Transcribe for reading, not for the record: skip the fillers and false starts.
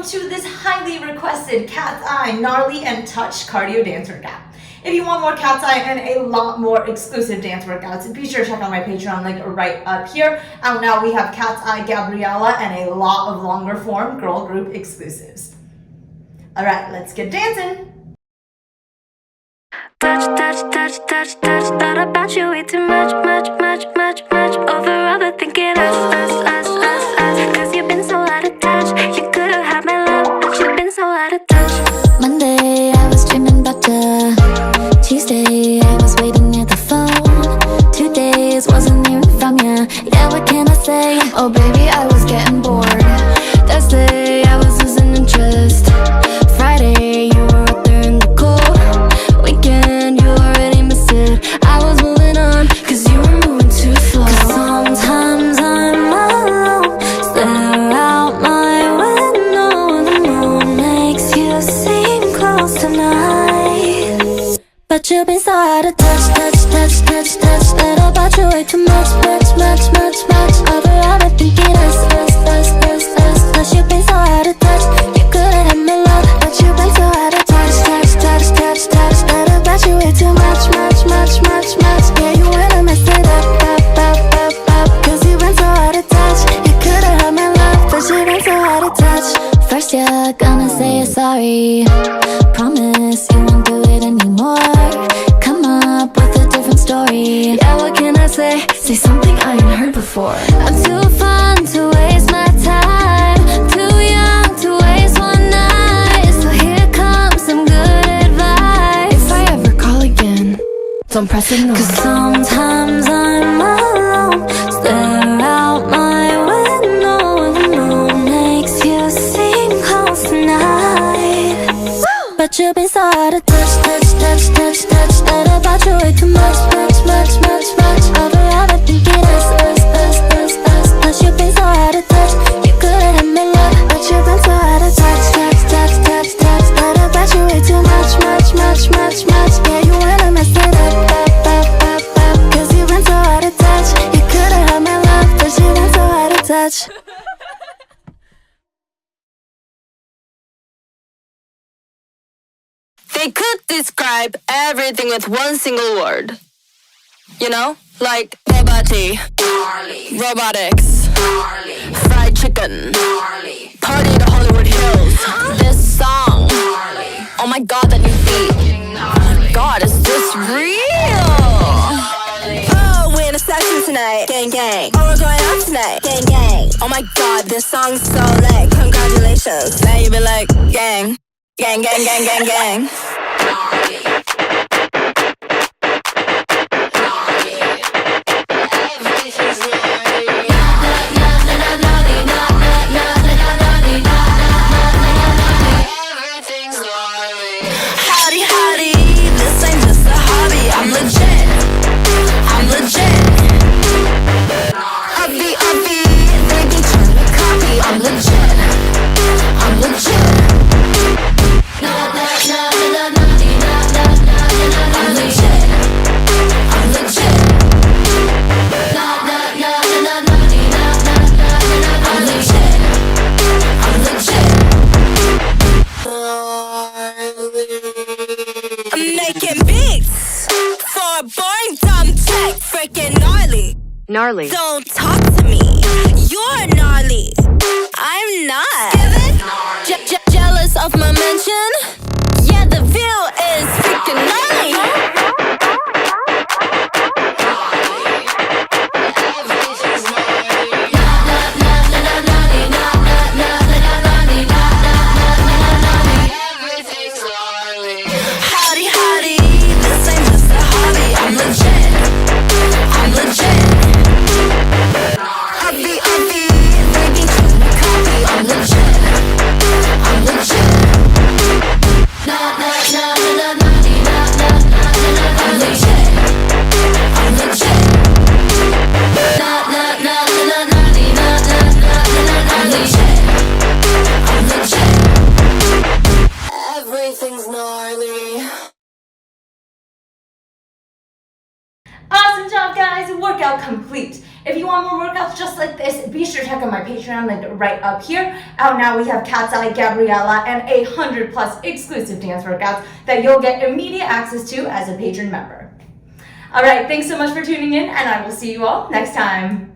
welcome to this highly requested Katseye, Gnarly, and Touch cardio dance workout. If you want more Katseye and a lot more exclusive dance workouts, be sure to check out my Patreon link right up here. Out now we have Katseye, Gabriella, and a lot of longer form girl group exclusives. Alright, let's get dancing! Touch, thought about you way too much. Over overthinking us. Cause you've been so out of touch. You could've had my love, but you've been so out of touch. Monday, I was dreaming about you. Tuesday, I was waiting near the phone. 2 days, wasn't hearing from you. Yeah, what can I say? Oh baby, I was getting bored. Thursday, I was losing interest. Friday, you were up there in the cold. Weekend, you already missed it. I was moving on, cause you were moving too slow. Cause sometimes I'm alone, stare out my window. The moon makes you seem close tonight, but you've been so out of touch. Thought about you way too much. Over overthinking us. Cause you've been so out of touch. You could've had my love, but you've been so out of touch. Thought about you way too much. Yeah, you wanna mess it up. Cause you've been so out of touch. You could've had my love, but you've been so out of touch. First you're gonna say you're sorry. Promise you won't do it anymore. Come up with a different story. Yeah, what can I say? Say something I ain't heard before. I'm too fun to waste my time. Too young to waste one night. So here comes some good advice. If I ever call again, don't press ignore. Cause sometimes I'm alone, stare out my window. The moon makes you seem close tonight, but you've been so out of touch. Thought about you way too much. Over overthinking us. Cause you've been so out of touch. You could've had my love, but you've been so out of touch. Thought about you way too much. Yeah, you wanna mess it up. Cause you've been so out of touch. You could've had my love, but you've been so out of touch. They could describe everything with one single word. You know? Like Bobati, robotics, fried chicken, party to Hollywood Hills. This song, oh my god, that new beat. Oh my god, is this real? Oh, we're in a section tonight, gang. Oh, we're going out tonight, gang. Oh my god, this song's so lit, congratulations. Now you be like, gang. Howdy, this ain't just a hobby. I'm legit. Uppy, they be trying to copy. I'm legit. I'm legit. I'm making beats for a boring dumb tech, freaking gnarly. Don't talk to me. You're gnarly. I'm not. Jealous of my mention? Yeah, the view is freaking gnarly. Howdy, this ain't just a hobby. I'm legit. Uppy, they be trying to copy. I'm legit. job, guys. Workout complete. If you want more workouts just like this, be sure to check out my Patreon link right up here. Out now we have Katseye, Gabriella, and 100+ exclusive dance workouts that you'll get immediate access to as a patron member. Alright, thanks so much for tuning in, and I will see you all next time.